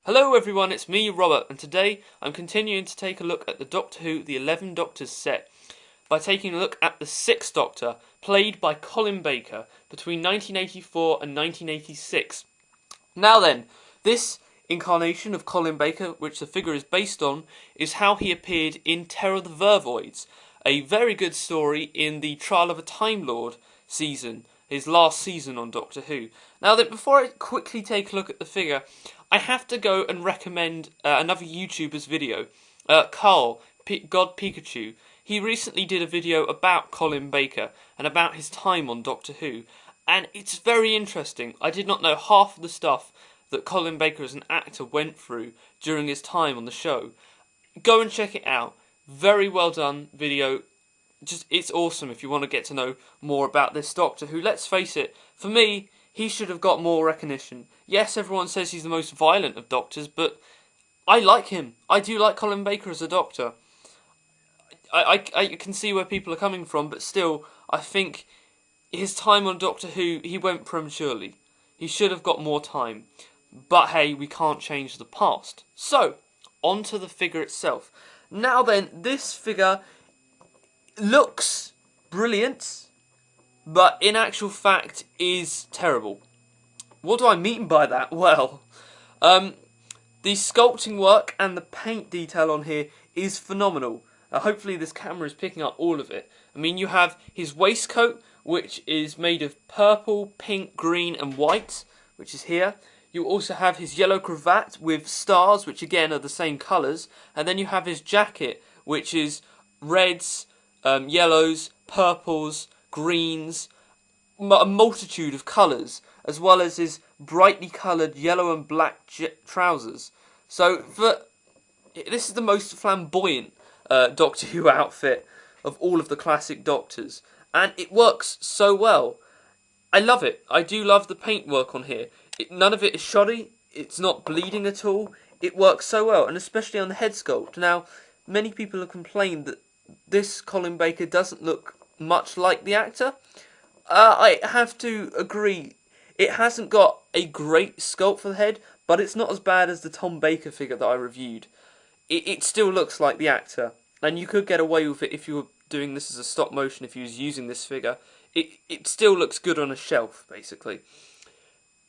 Hello everyone, it's me, Robert, and today I'm continuing to take a look at the Doctor Who The 11 Doctors set by taking a look at the 6th Doctor, played by Colin Baker, between 1984 and 1986. Now then, this incarnation of Colin Baker, which the figure is based on, is how he appeared in Terror of the Vervoids, a very good story in the Trial of a Time Lord season, his last season on Doctor Who. Now then, before I quickly take a look at the figure, I have to go and recommend another YouTuber's video, Karl, God Pikachu. He recently did a video about Colin Baker and about his time on Doctor Who, and it's very interesting. I did not know half of the stuff that Colin Baker as an actor went through during his time on the show. Go and check it out. Very well done video. It's awesome if you want to get to know more about this Doctor who, let's face it, for me, he should have got more recognition. Yes, everyone says he's the most violent of Doctors, but I like him. I do like Colin Baker as a Doctor. I can see where people are coming from, but still, I think his time on Doctor Who, he went prematurely. He should have got more time. But hey, we can't change the past. So, on to the figure itself. Now then, this figure looks brilliant, but in actual fact is terrible. What do I mean by that? Well, the sculpting work and the paint detail on here is phenomenal. Hopefully this camera is picking up all of it. I mean, you have his waistcoat, which is made of purple, pink, green and white, which is here. You also have his yellow cravat with stars, which again are the same colours. And then you have his jacket, which is reds, yellows, purples, greens, a multitude of colours, as well as his brightly coloured yellow and black trousers. So, this is the most flamboyant Doctor Who outfit of all of the classic Doctors, and it works so well. I love it. I do love the paintwork on here. None of it is shoddy. It's not bleeding at all. It works so well, and especially on the head sculpt. Now, many people have complained that this Colin Baker doesn't look much like the actor. I have to agree. It hasn't got a great sculpt for the head, but it's not as bad as the Tom Baker figure that I reviewed. It still looks like the actor, and you could get away with it if you were doing this as a stop motion, if you was using this figure. It still looks good on a shelf, basically.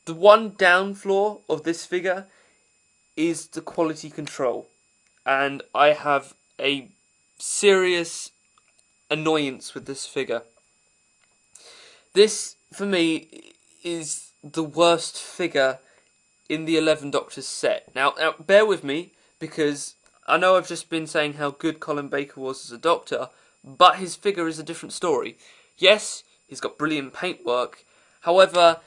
The one down flaw of this figure is the quality control, and I have a serious annoyance with this figure. This, for me, is the worst figure in the 11 Doctors set. Now, bear with me, because I know I've just been saying how good Colin Baker was as a Doctor, but his figure is a different story. Yes, he's got brilliant paintwork. However,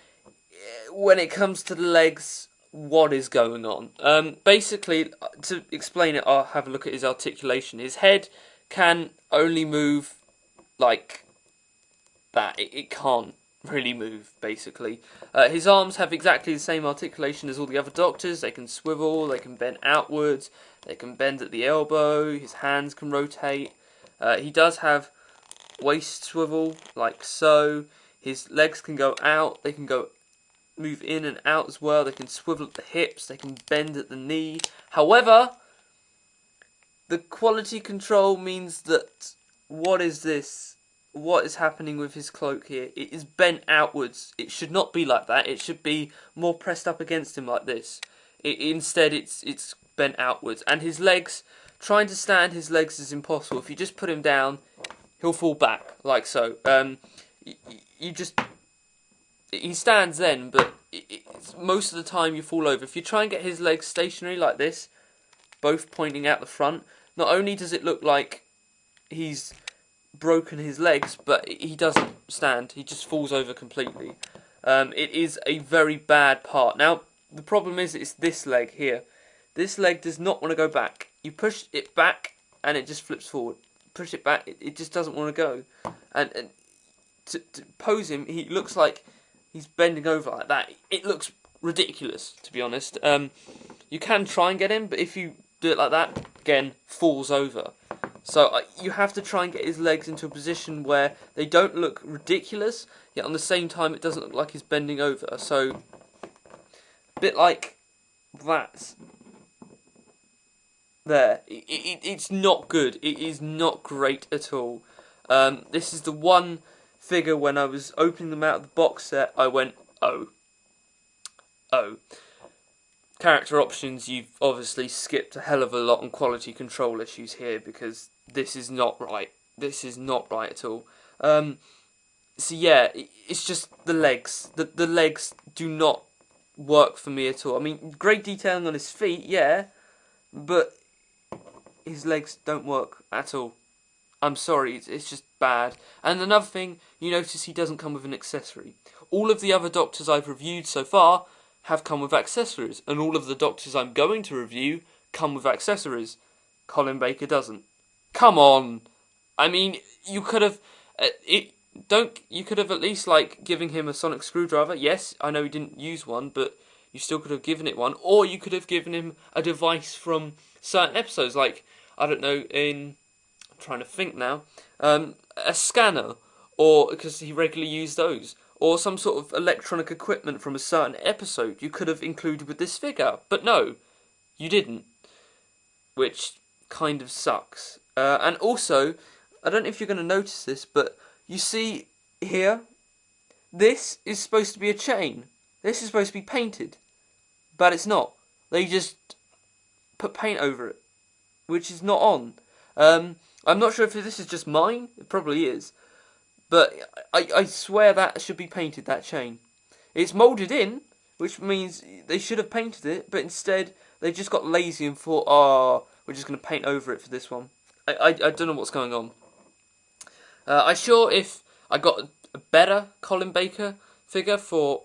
when it comes to the legs, what is going on? Basically, to explain it, I'll have a look at his articulation. His head can only move like that. It can't really move, basically. His arms have exactly the same articulation as all the other Doctors. They can swivel, they can bend outwards, they can bend at the elbow, his hands can rotate. He does have waist swivel, like so. His legs can go out, they can move in and out as well, they can swivel at the hips, they can bend at the knee. However, the quality control means that, what is this? What is happening with his cloak here? It is bent outwards. It should not be like that. It should be more pressed up against him like this. Instead, it's bent outwards. And his legs, trying to stand his legs is impossible. If you just put him down, he'll fall back, like so. He stands then, but most of the time you fall over. If you try and get his legs stationary like this, both pointing out the front, not only does it look like he's broken his legs, but he doesn't stand. He just falls over completely. It is a very bad part. Now, the problem is it's this leg here. This leg does not want to go back. You push it back, and it just flips forward. Push it back, it just doesn't want to go. And to pose him, he looks like he's bending over like that. It looks ridiculous, to be honest. You can try and get him, but if you do it like that, again, falls over. So you have to try and get his legs into a position where they don't look ridiculous, yet on the same time it doesn't look like he's bending over. So, a bit like that. there. It's not good. It is not great at all. This is the one figure when I was opening them out of the box set, I went, oh. Character options, you've obviously skipped a hell of a lot on quality control issues here, because this is not right. This is not right at all. So yeah, it's just the legs. The legs do not work for me at all. I mean, great detailing on his feet, yeah, but his legs don't work at all. I'm sorry, it's just bad. And another thing, you notice he doesn't come with an accessory. All of the other Doctors I've reviewed so far have come with accessories, and all of the Doctors I'm going to review come with accessories. Colin Baker doesn't. Come on! I mean, you could have... You could have at least, like, given him a sonic screwdriver. Yes, I know he didn't use one, but you still could have given it one. Or you could have given him a device from certain episodes, like, I don't know, I'm trying to think now, a scanner, or because he regularly used those, or some sort of electronic equipment from a certain episode you could have included with this figure. But no, you didn't, which kind of sucks. And also, I don't know if you're going to notice this, but you see here, this is supposed to be a chain. This is supposed to be painted, but it's not. They just put paint over it, which is not on. I'm not sure if this is just mine. It probably is. But I swear that should be painted, that chain. It's moulded in, which means they should have painted it, but instead they just got lazy and thought, oh, we're just going to paint over it for this one. I don't know what's going on. I'm sure if I got a better Colin Baker figure for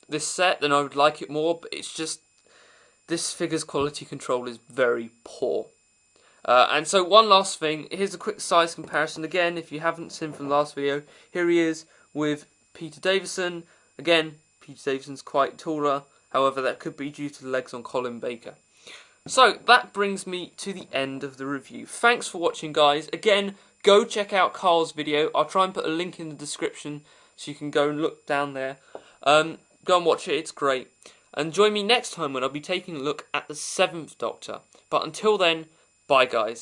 this set, then I would like it more, but it's just, this figure's quality control is very poor. And so one last thing, here's a quick size comparison again, if you haven't seen from the last video. Here he is with Peter Davison. Again, Peter Davison's quite taller, however that could be due to the legs on Colin Baker. So that brings me to the end of the review. Thanks for watching, guys. Again, go check out Karls' video. I'll try and put a link in the description so you can go and look down there. Go and watch it, it's great. And join me next time when I'll be taking a look at the 7th Doctor. But until then, bye guys.